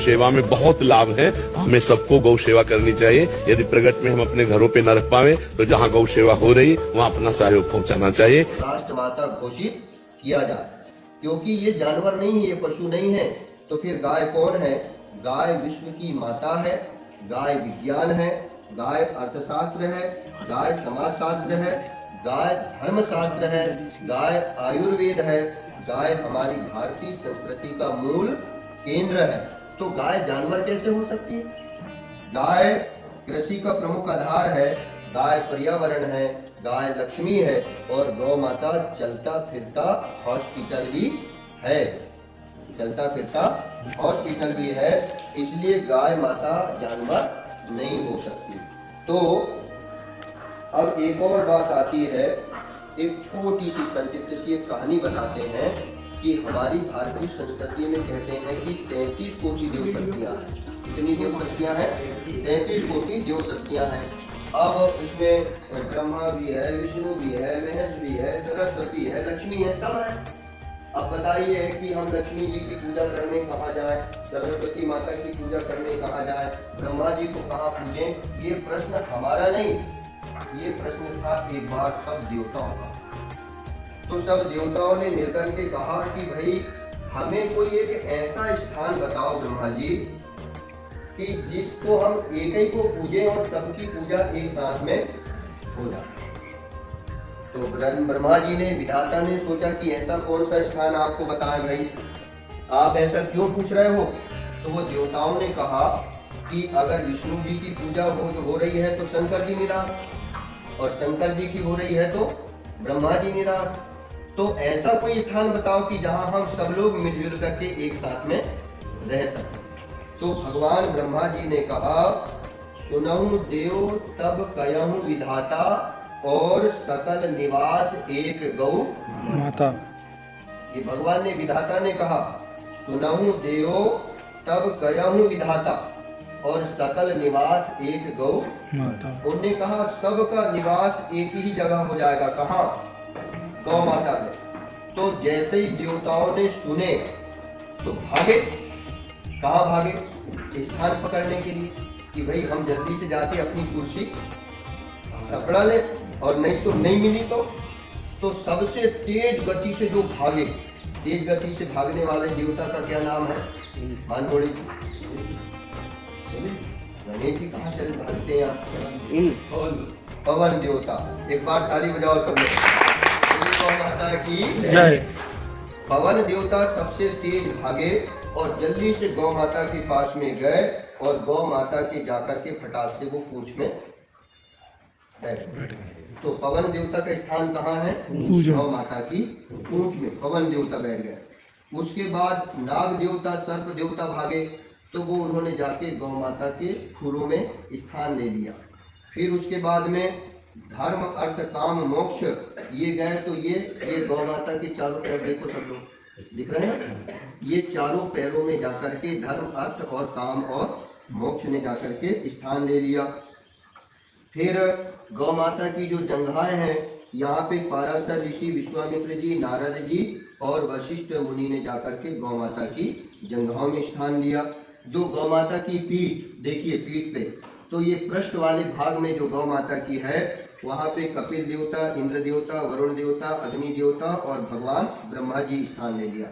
सेवा में बहुत लाभ है। हमें सबको गौ सेवा करनी चाहिए। यदि प्रगट में हम अपने घरों पे न रख पावे तो जहाँ गौ सेवा हो रही वहाँ अपना सहयोग पहुँचाना चाहिए। राष्ट्र माता घोषित किया जाए, क्योंकि ये जानवर नहीं है, ये पशु नहीं है। तो फिर गाय कौन है? गाय विश्व की माता है, गाय विज्ञान है, गाय अर्थशास्त्र है, गाय समाजशास्त्र है, गाय धर्मशास्त्र है, गाय आयुर्वेद है, गाय हमारी भारतीय संस्कृति का मूल केंद्र है। तो गाय जानवर कैसे हो सकती है? गाय कृषि का प्रमुख आधार है, गाय पर्यावरण है, गाय लक्ष्मी है और गौ माता चलता फिरता हॉस्पिटल भी है। चलता फिरता हॉस्पिटल भी है, इसलिए गाय माता जानवर नहीं हो सकती। तो अब एक और बात आती है, एक छोटी सी संक्षिप्त सी एक कहानी बताते हैं कि हमारी भारतीय संस्कृति में कहते हैं कि 33 कोटि देव शक्तियाँ हैं। कितनी देव शक्तियाँ हैं? 33 कोटि देव शक्तियाँ हैं। अब इसमें ब्रह्मा भी है, विष्णु भी है, महेश भी है, सरस्वती है, लक्ष्मी है, सब है। अब बताइए कि हम लक्ष्मी जी की पूजा करने कहाँ जाएं, सरस्वती माता की पूजा करने कहाँ जाएं, ब्रह्मा जी को कहाँ पूजें? ये प्रश्न हमारा नहीं, ये प्रश्न था एक बार सब देवताओं का। तो सब देवताओं ने मिलकर के कहा कि भाई हमें कोई एक ऐसा स्थान बताओ ब्रह्मा जी कि जिसको हम एक ही को पूजे और सबकी पूजा एक साथ में हो जाए। तो ब्रह्मा जी ने, विधाता ने सोचा कि ऐसा कौन सा स्थान आपको बताएं भाई, आप ऐसा क्यों पूछ रहे हो? तो वो देवताओं ने कहा कि अगर विष्णु जी की पूजा हो रही है तो शंकर जी निराश, और शंकर जी की हो रही है तो ब्रह्मा जी निराश। तो ऐसा कोई स्थान बताओ कि जहां हम सब लोग मिलजुल करके एक साथ में रह सकें। तो भगवान ब्रह्मा जी ने कहा, सुनहु देव तब कयहु विधाता और सकल निवास एक गौ माता। ये भगवान ने, विधाता ने कहा, सुनहु देव तब कयहु विधाता और सकल निवास एक गौ माता। उन्होंने कहा सबका निवास एक ही जगह हो जाएगा। कहाँ? गौ माता में। तो जैसे ही देवताओं ने सुने तो भागे। कहाँ भागे? स्थान पकड़ने के लिए कि भाई हम जल्दी से जाके अपनी कुर्सी पकड़ा ले, और नहीं तो नहीं मिली तो सबसे तेज गति से जो भागे, तेज गति से भागने वाले देवता का क्या नाम है? मान थोड़ी गणेश जी कहाँ चले भागते हैं? पवन देवता। एक बार ताली बजाओ सब लोग जय। पवन देवता सबसे तेज भागे और जल्दी से गौ माता के पास में गए और गौ माता के जाकर के फटाक से वो पूंछ में बैठ गए। तो पवन देवता का स्थान कहाँ है? गौ माता की पूंछ में पवन देवता बैठ गए। उसके बाद नाग देवता, सर्प देवता भागे, तो वो उन्होंने जाके गौ माता के खुरों में स्थान ले लिया। फिर उसके बाद में धर्म अर्थ काम मोक्ष ये गए, तो ये गौ माता के चारों पैर देखो सब लोग दिख रहे हैं, ये चारों पैरों में जाकर के धर्म अर्थ और काम और मोक्ष ने जाकर के स्थान ले लिया। फिर गौ माता की जो जंघाएं हैं, यहाँ पे पाराशर ऋषि, विश्वामित्र जी, नारद जी और वशिष्ठ मुनि ने जाकर के गौ माता की जंघाओं में स्थान लिया। जो गौ माता की पीठ देखिए, पीठ पे तो ये पृष्ठ वाले भाग में जो गौ माता की है, वहाँ पे कपिल देवता, इंद्र देवता, वरुण देवता, अग्नि देवता और भगवान ब्रह्मा जी स्थान ले लिया।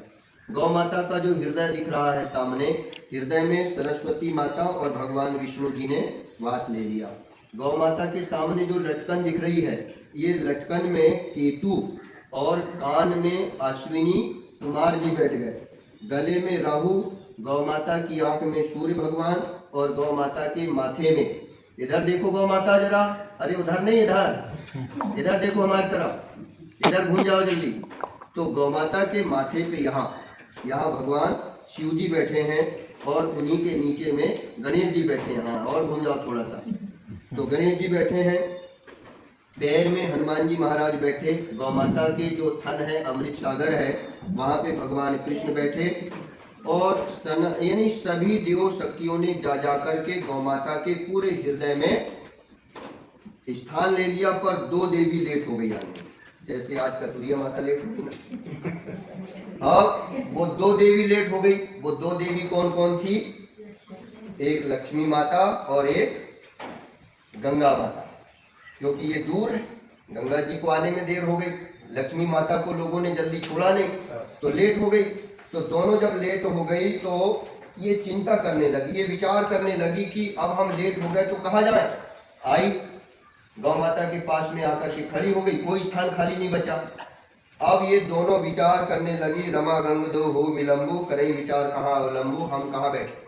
गौ माता का जो हृदय दिख रहा है सामने, हृदय में सरस्वती माता और भगवान विष्णु जी ने वास ले लिया। गौ माता के सामने जो लटकन दिख रही है, ये लटकन में केतु और कान में अश्विनी कुमार जी बैठ गए। गले में राहु, गौ माता की आंख में सूर्य भगवान और गौ माता के माथे में, इधर देखो गौ माता जरा, अरे उधर नहीं इधर, इधर देखो हमारी तरफ, इधर घूम जाओ जल्दी। तो गौ माता के माथे पे यहाँ भगवान शिव जी बैठे हैं और उन्हीं के नीचे में गणेश जी बैठे हैं। हाँ, और घूम जाओ थोड़ा सा, तो गणेश जी बैठे हैं। पैर में हनुमान जी महाराज बैठे। गौ माता के जो थन है, अमृत सागर है, वहाँ पे भगवान कृष्ण बैठे। और यानी सभी देव शक्तियों ने जा करके गौ माता के पूरे हृदय में स्थान ले लिया। पर दो देवी लेट हो गई आने, जैसे आज कतुरिया माता लेट हो गई ना, अब वो दो देवी लेट हो गई। वो दो देवी कौन कौन थी? एक लक्ष्मी माता और एक गंगा माता, क्योंकि ये दूर है, गंगा जी को आने में देर हो गई, लक्ष्मी माता को लोगों ने जल्दी छोड़ा नहीं तो लेट हो गई। तो दोनों जब लेट हो गई तो ये चिंता करने लगी, ये विचार करने लगी कि अब हम लेट हो गए तो कहाँ जाए। आई गौ माता के पास में आकर के खड़ी हो गई, कोई स्थान खाली नहीं बचा। अब ये दोनों विचार करने लगी, रमा गंग दो हो विलंबु, करें विचार कहाँ अवलंबु, हम कहाँ बैठे।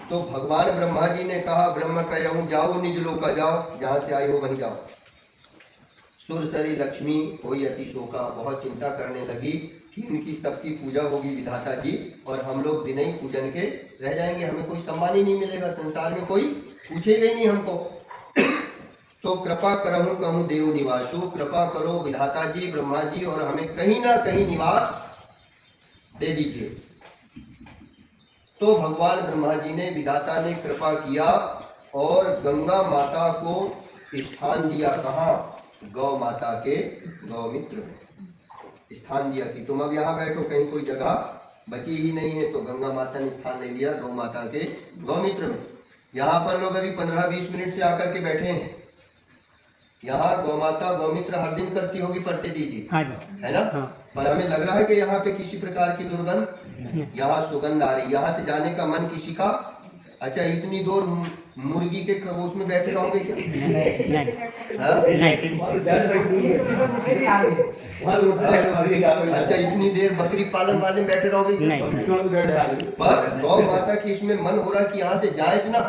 तो भगवान ब्रह्मा जी ने कहा, ब्रह्म कहूँ जाओ निज लोक जाओ, जहाँ से आई हो वहीं जाओ। सुरसरी लक्ष्मी कोई अति शोका, बहुत चिंता करने लगी कि इनकी सबकी पूजा होगी विधाता जी, और हम लोग दिन ही पूजन के रह जाएंगे, हमें कोई सम्मान ही नहीं मिलेगा, संसार में कोई पूछेगा ही नहीं हमको। तो कृपा करहूँ कहूँ देव निवासु, कृपा करो विधाता जी ब्रह्मा जी, और हमें कहीं ना कहीं निवास दे दीजिए। तो भगवान ब्रह्मा जी ने, विधाता ने कृपा किया और गंगा माता को स्थान दिया। कहाँ? गौ माता के गौमित्र में स्थान दिया कि तुम अब यहाँ बैठो, कहीं कोई जगह बची ही नहीं है। तो गंगा माता ने स्थान ले लिया गौ माता के गौमित्र में। यहाँ पर लोग अभी 15-20 मिनट से आकर के बैठे हैं। यहाँ गौ माता गौमित्र हर दिन करती होगी पढ़ते दीजिए, है ना? हाँ। पर हमें लग रहा है कि यहाँ पे किसी प्रकार की दुर्गंध, यहाँ सुगंध आ रही, यहाँ से जाने का मन किसी का। अच्छा, इतनी दूर मुर्गी के खरगोश में बैठे रहोगे क्या? अच्छा, इतनी देर बकरी पालन वाले में बैठे रहोगे क्या? पर गौ माता की इसमें मन हो रहा कि यहाँ से जाए ना,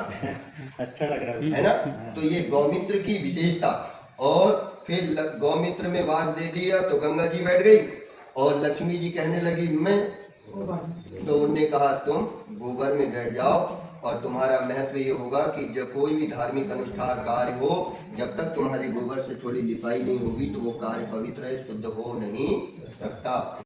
अच्छा लग रहा है ना? तो ये गौमित्र की विशेषता। और फिर गौमित्र में वास दे दिया तो गंगा जी बैठ गई और लक्ष्मी जी कहने लगी मैं, तो उन्होंने कहा तुम गोबर में बैठ जाओ, और तुम्हारा महत्व ये होगा कि जब कोई भी धार्मिक अनुष्ठान कार्य हो, जब तक तुम्हारे गोबर से थोड़ी लिपाई नहीं होगी तो वो कार्य पवित्र है, शुद्ध हो नहीं सकता।